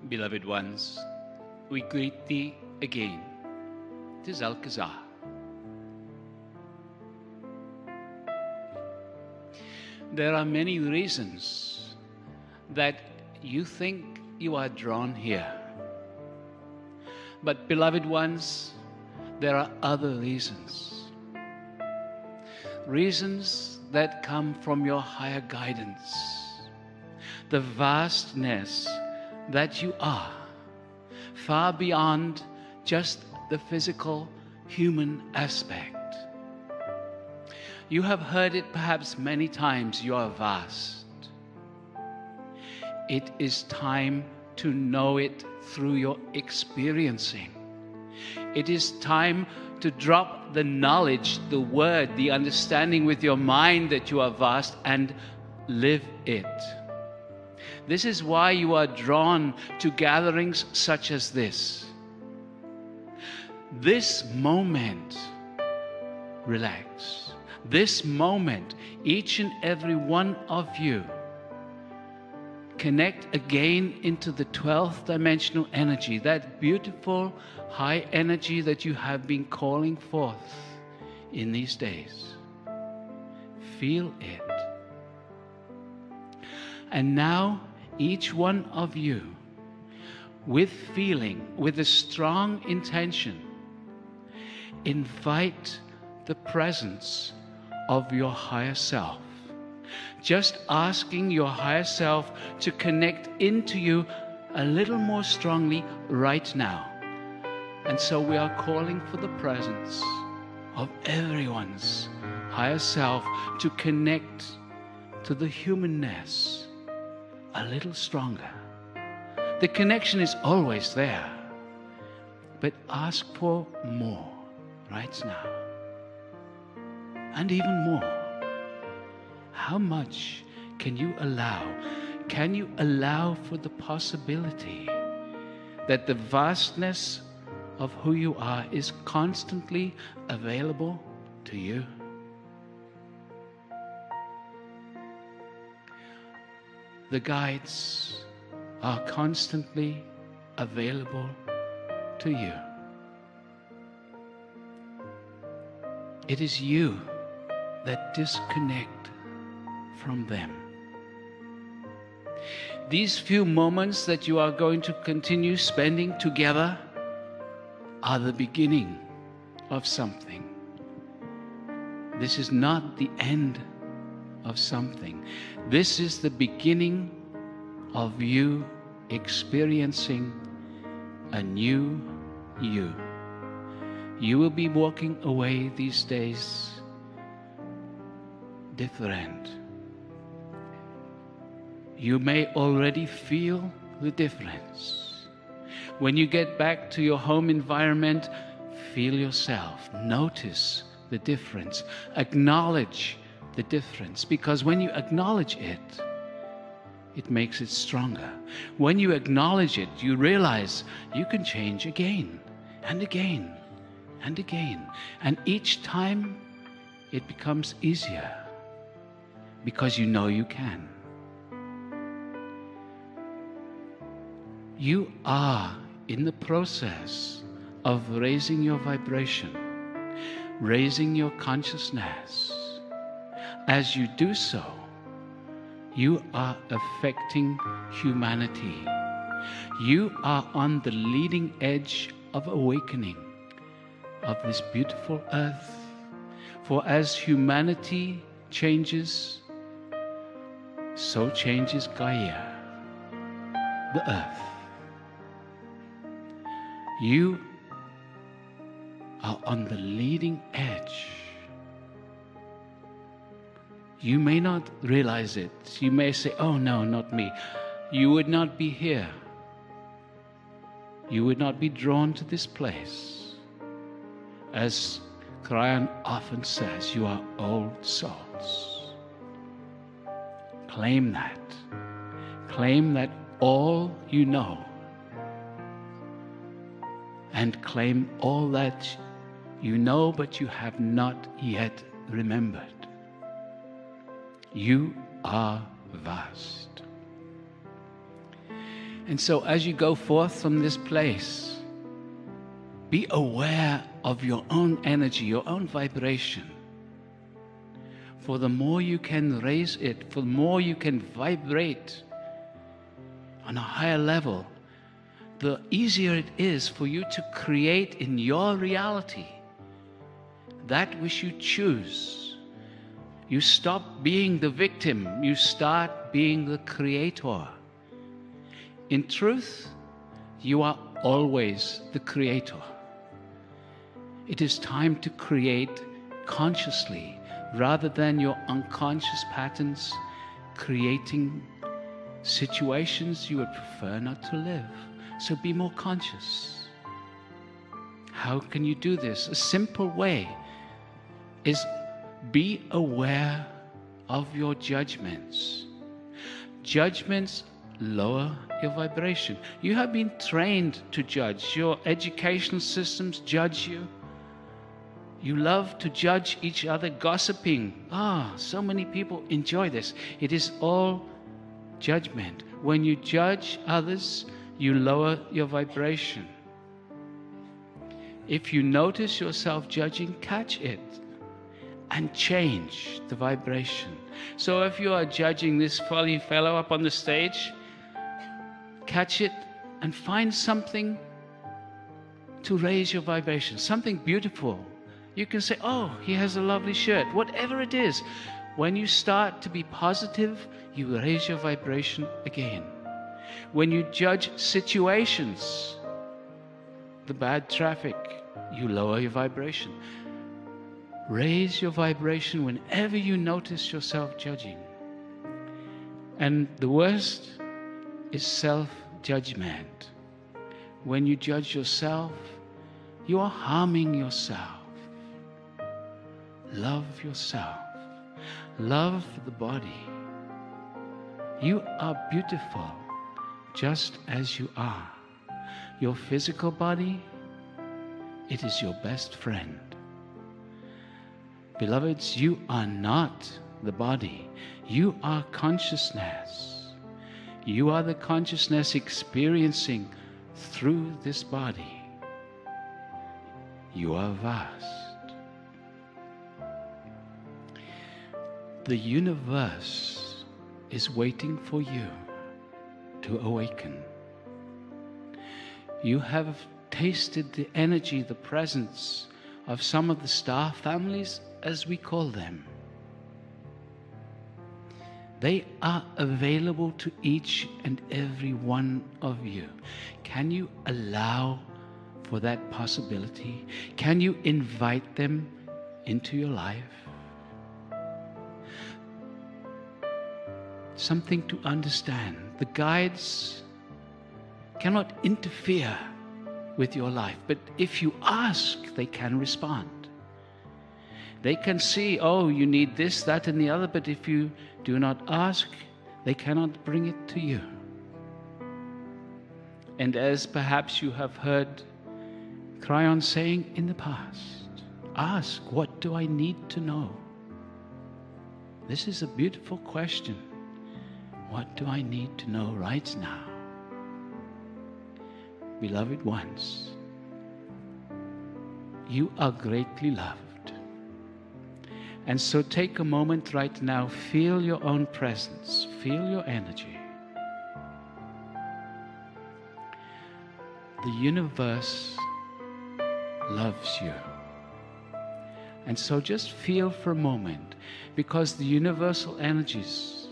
Beloved ones, we greet thee again. 'Tis Alcazar. There are many reasons that you think you are drawn here. But beloved ones, there are other reasons. Reasons that come from your higher guidance. The vastness that you are, far beyond just the physical human aspect. You have heard it perhaps many times, you are vast. It is time to know it through your experiencing. It is time to drop the knowledge, the word, the understanding with your mind that you are vast and live it. This is why you are drawn to gatherings such as this. This moment, relax. This moment, each and every one of you connect again into the 12th dimensional energy, that beautiful high energy that you have been calling forth in these days. Feel it. And now, each one of you, with feeling, with a strong intention, invite the presence of your higher self. Just asking your higher self to connect into you a little more strongly right now. And so we are calling for the presence of everyone's higher self to connect to the humanness a little stronger. The connection is always there, but ask for more right now. And even more. How much can you allow? Can you allow for the possibility that the vastness of who you are is constantly available to you? The guides are constantly available to you. It is you that disconnect from them. These few moments that you are going to continue spending together are the beginning of something. This is not the end of something. This is the beginning of you experiencing a new you. You will be walking away these days different. You may already feel the difference. When you get back to your home environment, feel yourself. Notice the difference. Acknowledge the difference. Because when you acknowledge it, it makes it stronger. When you acknowledge it, you realize you can change again and again and again. And each time it becomes easier because you know you can. You are in the process of raising your vibration, raising your consciousness. As you do so, you are affecting humanity. You are on the leading edge of awakening of this beautiful earth. For as humanity changes, so changes Gaia, the earth. You are on the leading edge. You may not realize it. You may say, oh no, not me. You would not be here. You would not be drawn to this place. As Kryon often says, you are old souls. Claim that. Claim that all you know. And claim all that you know, but you have not yet remembered. You are vast. And so as you go forth from this place, be aware of your own energy, your own vibration. For the more you can raise it, for the more you can vibrate on a higher level, the easier it is for you to create in your reality that which you choose. You stop being the victim, you start being the creator. In truth, you are always the creator. It is time to create consciously rather than your unconscious patterns creating situations you would prefer not to live. So be more conscious. How can you do this? A simple way is be aware of your judgments. Judgments lower your vibration. You have been trained to judge. Your educational systems judge you. You love to judge each other, gossiping. So many people enjoy this. It is all judgment. When you judge others, you lower your vibration. If you notice yourself judging, catch it and change the vibration. So if you are judging this funny fellow up on the stage, catch it and find something to raise your vibration, something beautiful. You can say, oh, he has a lovely shirt, whatever it is. When you start to be positive, you raise your vibration again. When you judge situations, the bad traffic, you lower your vibration. Raise your vibration whenever you notice yourself judging. And the worst is self-judgment. When you judge yourself, you are harming yourself. Love yourself. Love the body. You are beautiful just as you are. Your physical body, it is your best friend. Beloveds, you are not the body. You are consciousness. You are the consciousness experiencing through this body. You are vast. The universe is waiting for you to awaken. You have tasted the energy, the presence of some of the star families, as we call them. They are available to each and every one of you. Can you allow for that possibility? Can you invite them into your life? Something to understand. The guides cannot interfere with your life, but if you ask, they can respond. They can see, oh, you need this, that, and the other, but if you do not ask, they cannot bring it to you. And as perhaps you have heard Kryon saying in the past, ask, what do I need to know? This is a beautiful question. What do I need to know right now? Beloved ones, you are greatly loved. And so take a moment right now, feel your own presence, feel your energy. The universe loves you. And so just feel for a moment, because the universal energies,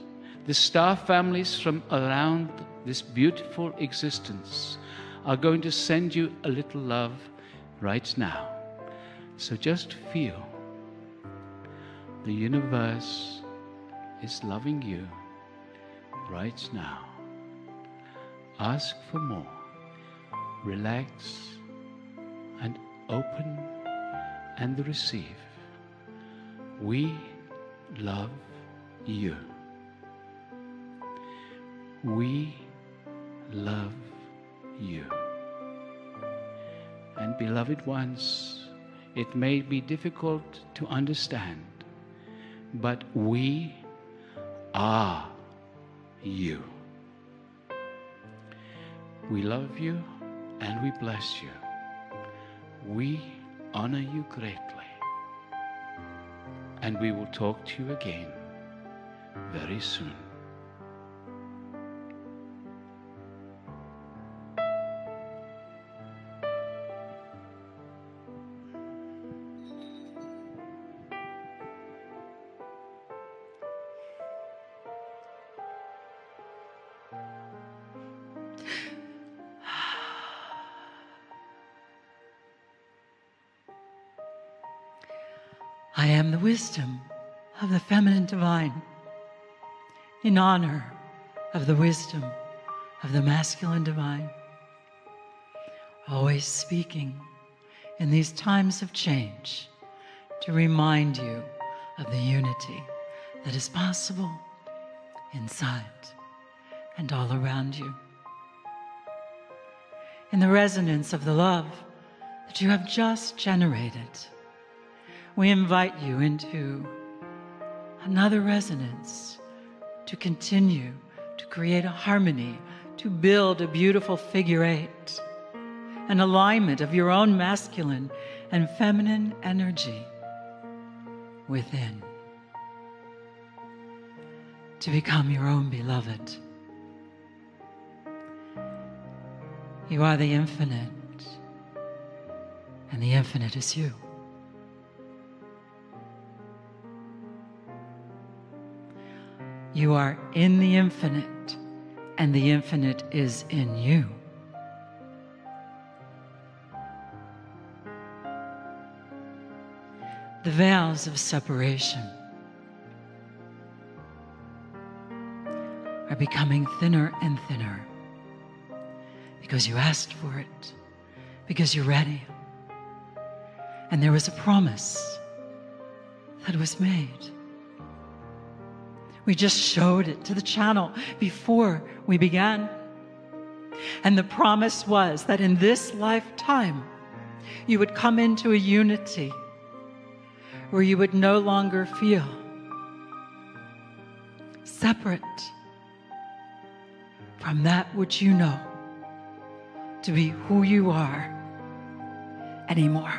the star families from around this beautiful existence are going to send you a little love right now. So just feel. The universe is loving you right now. Ask for more. Relax and open and receive. We love you. We love you. And beloved ones, it may be difficult to understand, but we are you. We love you and we bless you. We honor you greatly. And we will talk to you again very soon. I am the wisdom of the feminine divine, in honor of the wisdom of the masculine divine, always speaking in these times of change to remind you of the unity that is possible inside and all around you. In the resonance of the love that you have just generated, we invite you into another resonance to continue to create a harmony, to build a beautiful figure eight, an alignment of your own masculine and feminine energy within, to become your own beloved. You are the infinite, and the infinite is you. You are in the infinite, and the infinite is in you. The veils of separation are becoming thinner and thinner because you asked for it, because you're ready. And there was a promise that was made. We just showed it to the channel before we began. And the promise was that in this lifetime, you would come into a unity where you would no longer feel separate from that which you know to be who you are anymore.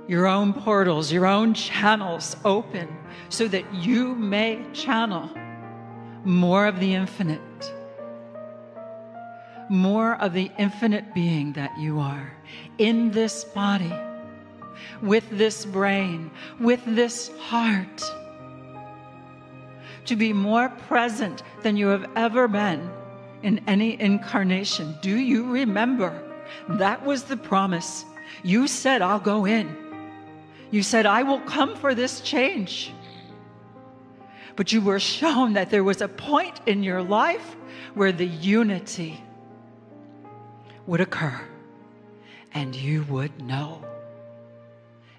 Your own portals, your own channels open so that you may channel more of the infinite, more of the infinite being that you are in this body, with this brain, with this heart, to be more present than you have ever been in any incarnation. Do you remember? That was the promise. You said, I'll go in. You said, I will come for this change. But you were shown that there was a point in your life where the unity would occur, and you would know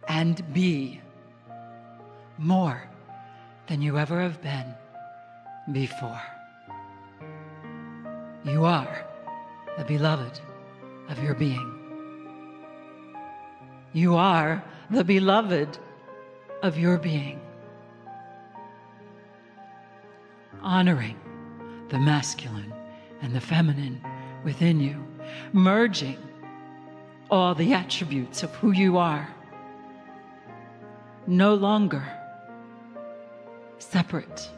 and be more than you ever have been before. You are the beloved of your being. You are the beloved of your being. Honoring the masculine and the feminine within you, merging all the attributes of who you are. No longer separate.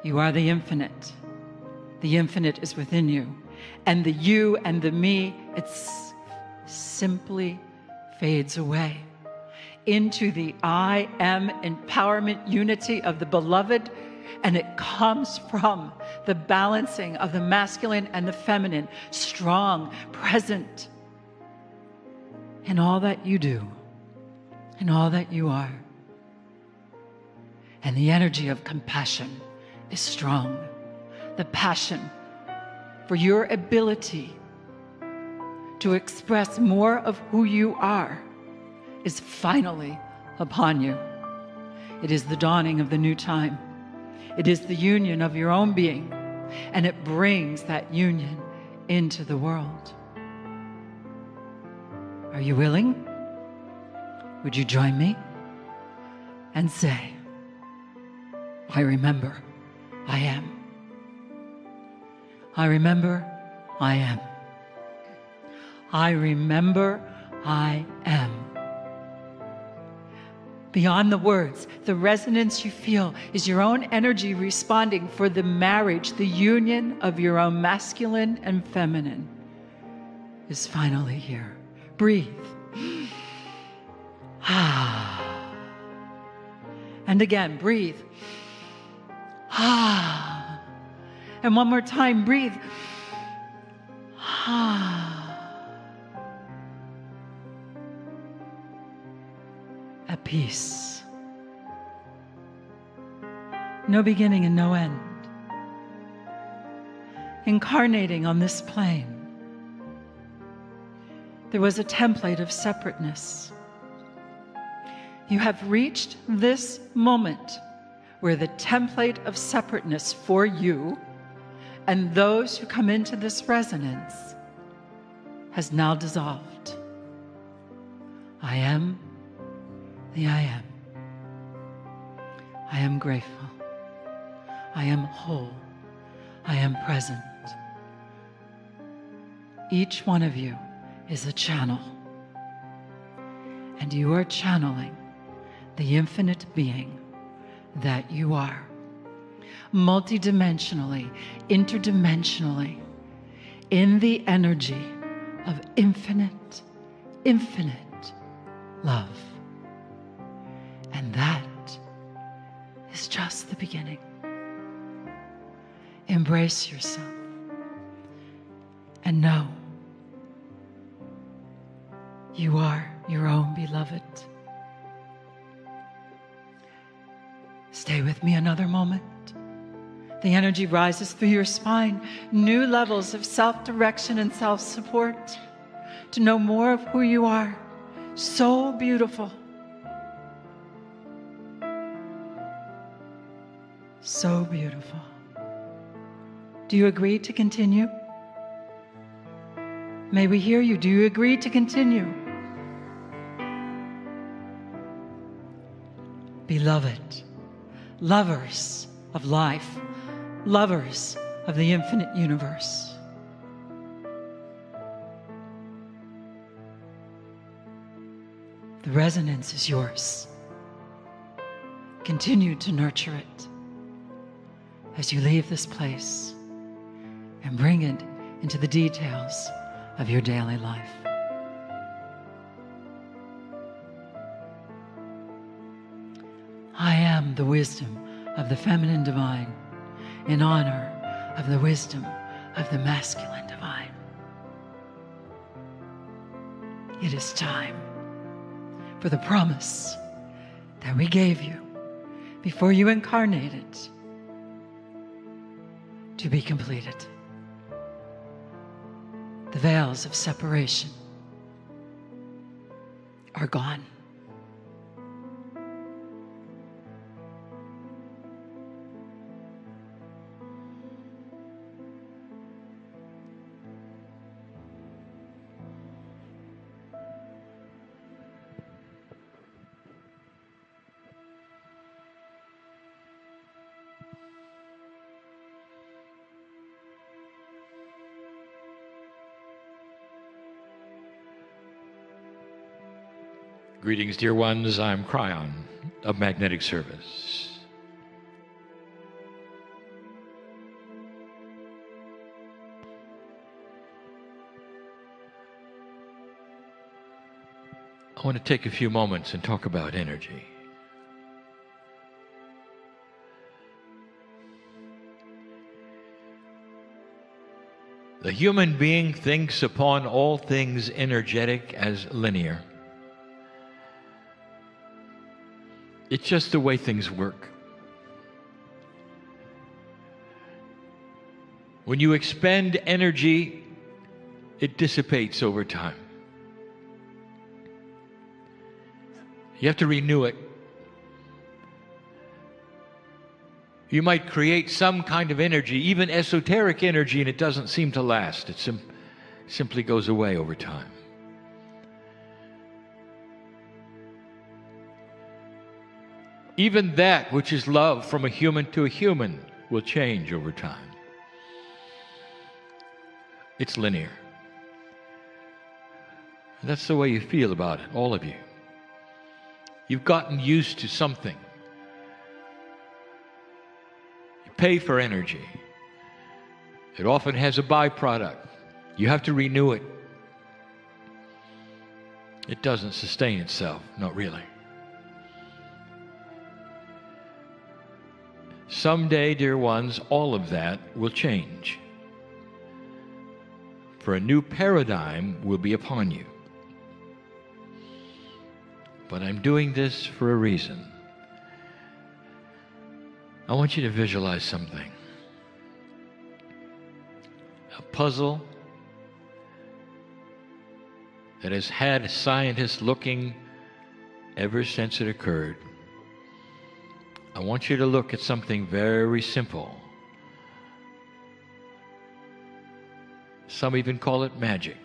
You are the infinite. The infinite is within you. And the you and the me, it's simply fades away into the I am empowerment unity of the beloved, and it comes from the balancing of the masculine and the feminine, strong, present in all that you do, in all that you are. And the energy of compassion is strong. The passion for your ability to express more of who you are is finally upon you. It is the dawning of the new time. It is the union of your own being, and it brings that union into the world. Are you willing? Would you join me and say, I remember I am. I remember I am. I remember I am. Beyond the words, the resonance you feel is your own energy responding for the marriage, the union of your own masculine and feminine is finally here. Breathe. And again, breathe. And one more time, breathe. At peace. No beginning and no end. Incarnating on this plane, there was a template of separateness. You have reached this moment where the template of separateness for you and those who come into this resonance has now dissolved. I am the I am. I am grateful. I am whole. I am present. Each one of you is a channel, and you are channeling the infinite being that you are, multidimensionally, interdimensionally, in the energy of infinite, infinite love. And that is just the beginning. Embrace yourself and know you are your own beloved. Stay with me another moment. The energy rises through your spine, new levels of self-direction and self-support to know more of who you are. So beautiful. So beautiful. Do you agree to continue? May we hear you. Do you agree to continue? Beloved, lovers of life, lovers of the infinite universe. The resonance is yours. Continue to nurture it as you leave this place and bring it into the details of your daily life. I am the wisdom of the feminine divine in honor of the wisdom of the masculine divine. It is time for the promise that we gave you before you incarnated to be completed. The veils of separation are gone. Greetings, dear ones. I'm Kryon of Magnetic Service. I want to take a few moments and talk about energy. The human being thinks upon all things energetic as linear. It's just the way things work. When you expend energy, it dissipates over time. You have to renew it. You might create some kind of energy, even esoteric energy, and it doesn't seem to last. It simply goes away over time. Even that which is love from a human to a human will change over time. It's linear. And that's the way you feel about it, all of you. You've gotten used to something. You pay for energy. It often has a byproduct. You have to renew it. It doesn't sustain itself, not really. Someday, dear ones, all of that will change. For a new paradigm will be upon you. But I'm doing this for a reason. I want you to visualize something. A puzzle that has had scientists looking ever since it occurred. I want you to look at something very simple. Some even call it magic.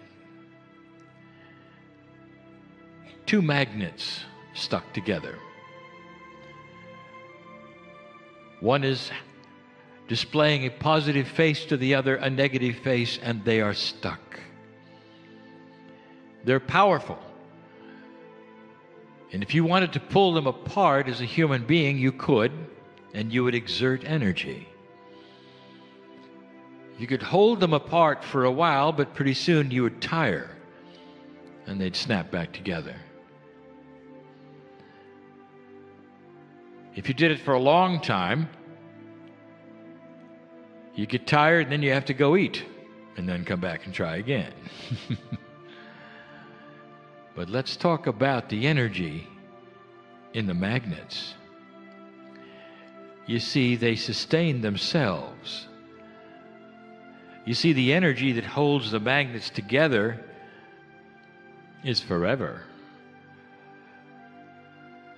Two magnets stuck together. One is displaying a positive face to the other, a negative face, and they are stuck. They're powerful. And if you wanted to pull them apart as a human being, you could, and you would exert energy. You could hold them apart for a while, but pretty soon you would tire, and they'd snap back together. If you did it for a long time, you get tired, and then you have to go eat, and then come back and try again. But let's talk about the energy in the magnets. You see, they sustain themselves. You see, the energy that holds the magnets together is forever.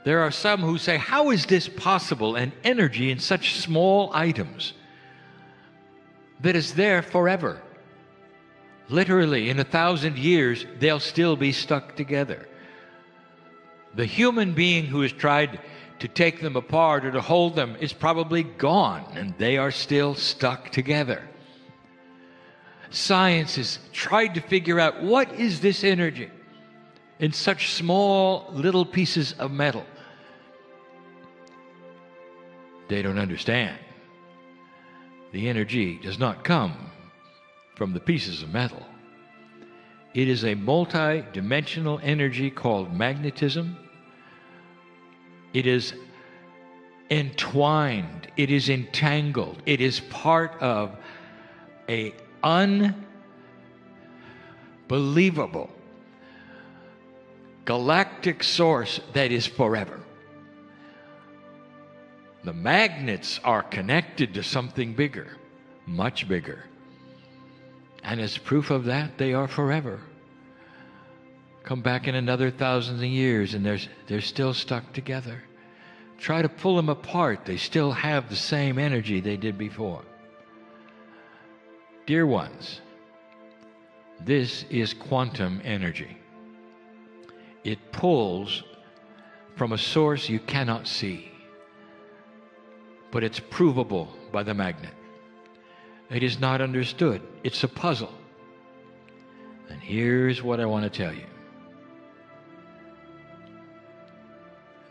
There are some who say, how is this possible? An energy in such small items that is there forever. Literally, in 1,000 years, they'll still be stuck together. The human being who has tried to take them apart or to hold them is probably gone, and they are still stuck together. Science has tried to figure out what is this energy in such small little pieces of metal. They don't understand. The energy does not come from the pieces of metal. It is a multi-dimensional energy called magnetism. It is entwined. It is entangled. It is part of an unbelievable galactic source that is forever. The magnets are connected to something bigger, much bigger. And as proof of that, they are forever. Come back in another thousands of years and they're still stuck together. Try to pull them apart. They still have the same energy they did before. Dear ones, this is quantum energy. It pulls from a source you cannot see, but it's provable by the magnet. It is not understood. It's a puzzle. And here's what I want to tell you.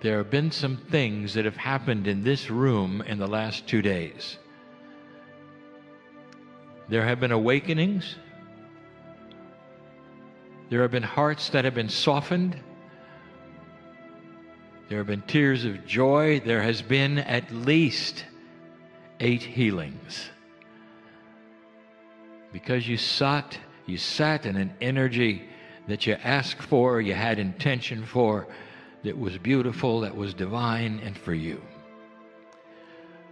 There have been some things that have happened in this room in the last 2 days. There have been awakenings. There have been hearts that have been softened. There have been tears of joy. There has been at least 8 healings. Because you sat in an energy that you asked for, you had intention for, that was beautiful, that was divine, and for you.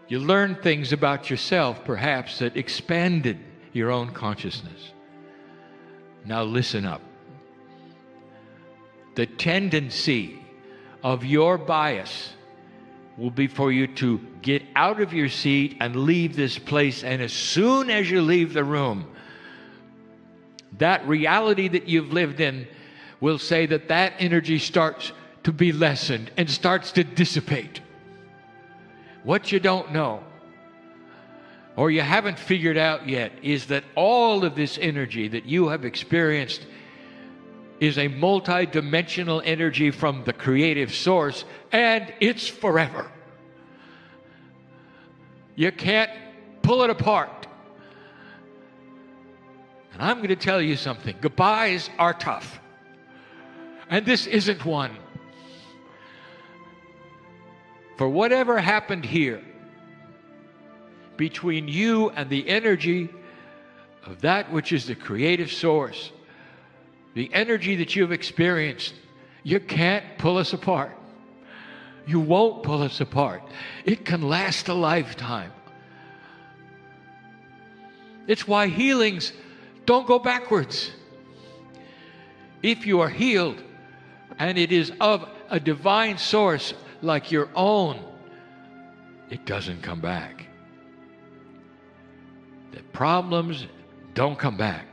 You learned things about yourself, perhaps, that expanded your own consciousness. Now listen up. The tendency of your bias will be for you to get out of your seat and leave this place, and as soon as you leave the room, that reality that you've lived in will say that that energy starts to be lessened and starts to dissipate. What you don't know or you haven't figured out yet, is that all of this energy that you have experienced is a multi-dimensional energy from the creative source, and it's forever. You can't pull it apart. And I'm going to tell you something. Goodbyes are tough. And this isn't one. For whatever happened here, between you and the energy of that which is the creative source, the energy that you've experienced, you can't pull us apart. You won't pull us apart. It can last a lifetime. It's why healings don't go backwards. If you are healed and it is of a divine source like your own, it doesn't come back. The problems don't come back.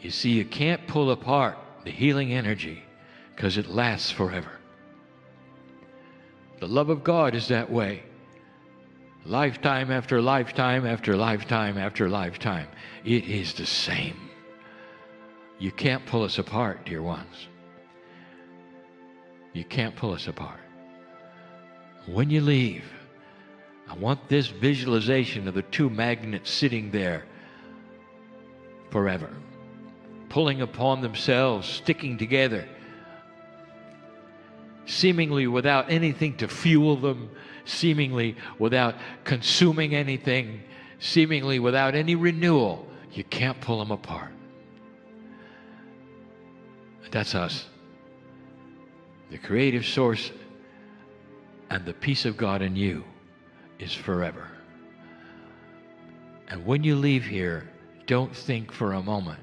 You see, you can't pull apart the healing energy because it lasts forever. The love of God is that way. Lifetime after lifetime after lifetime after lifetime. It is the same. You can't pull us apart, dear ones. You can't pull us apart. When you leave, I want this visualization of the two magnets sitting there forever, pulling upon themselves, sticking together, seemingly without anything to fuel them, seemingly without consuming anything, seemingly without any renewal. You can't pull them apart. That's us. The creative source and the peace of God in you is forever. And when you leave here, don't think for a moment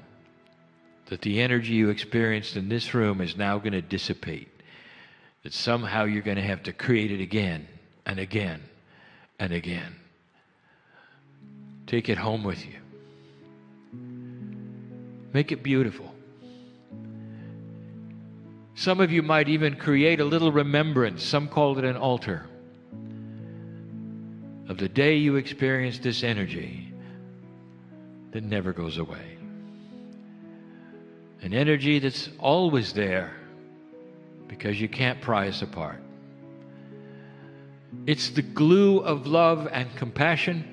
that the energy you experienced in this room is now going to dissipate, that somehow you're going to have to create it again and again and again. Take it home with you. Make it beautiful. Some of you might even create a little remembrance, some call it an altar, of the day you experienced this energy that never goes away. An energy that's always there because you can't pry us apart. It's the glue of love and compassion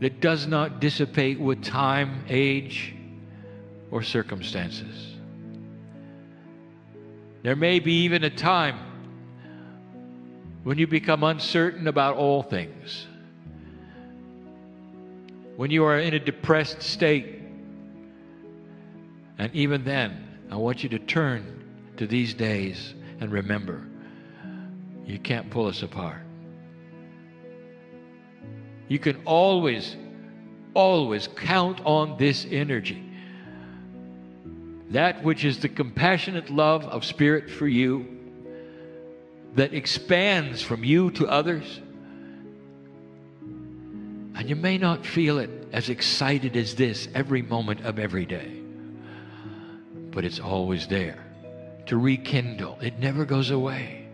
that does not dissipate with time, age, or circumstances. There may be even a time when you become uncertain about all things, when you are in a depressed state. And even then, I want you to turn to these days and remember, you can't pull us apart. You can always, always count on this energy. That which is the compassionate love of Spirit for you, that expands from you to others. And you may not feel it as excited as this every moment of every day, but it's always there to rekindle. It never goes away.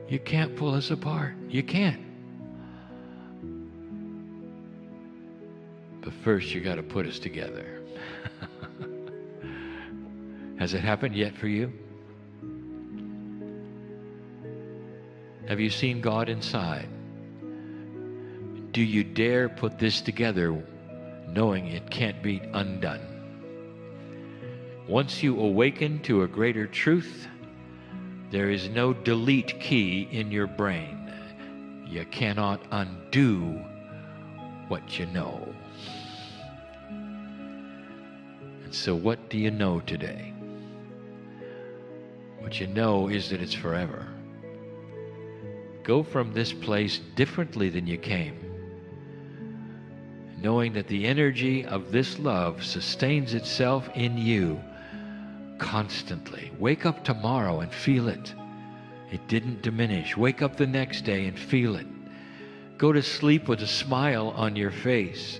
You can't pull us apart. You can't. But first you got to put us together. Has it happened yet for you? Have you seen God inside? Do you dare put this together knowing it can't be undone? Once you awaken to a greater truth, there is no delete key in your brain. You cannot undo what you know. And so what do you know today? What you know is that it's forever. Go from this place differently than you came, knowing that the energy of this love sustains itself in you constantly. Wake up tomorrow and feel it. It didn't diminish. Wake up the next day and feel it. Go to sleep with a smile on your face.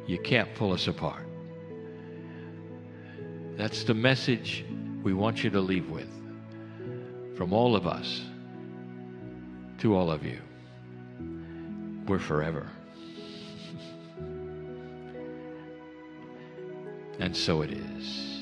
You can't pull us apart. That's the message we want you to leave with, from all of us to all of you. We're forever. And so it is.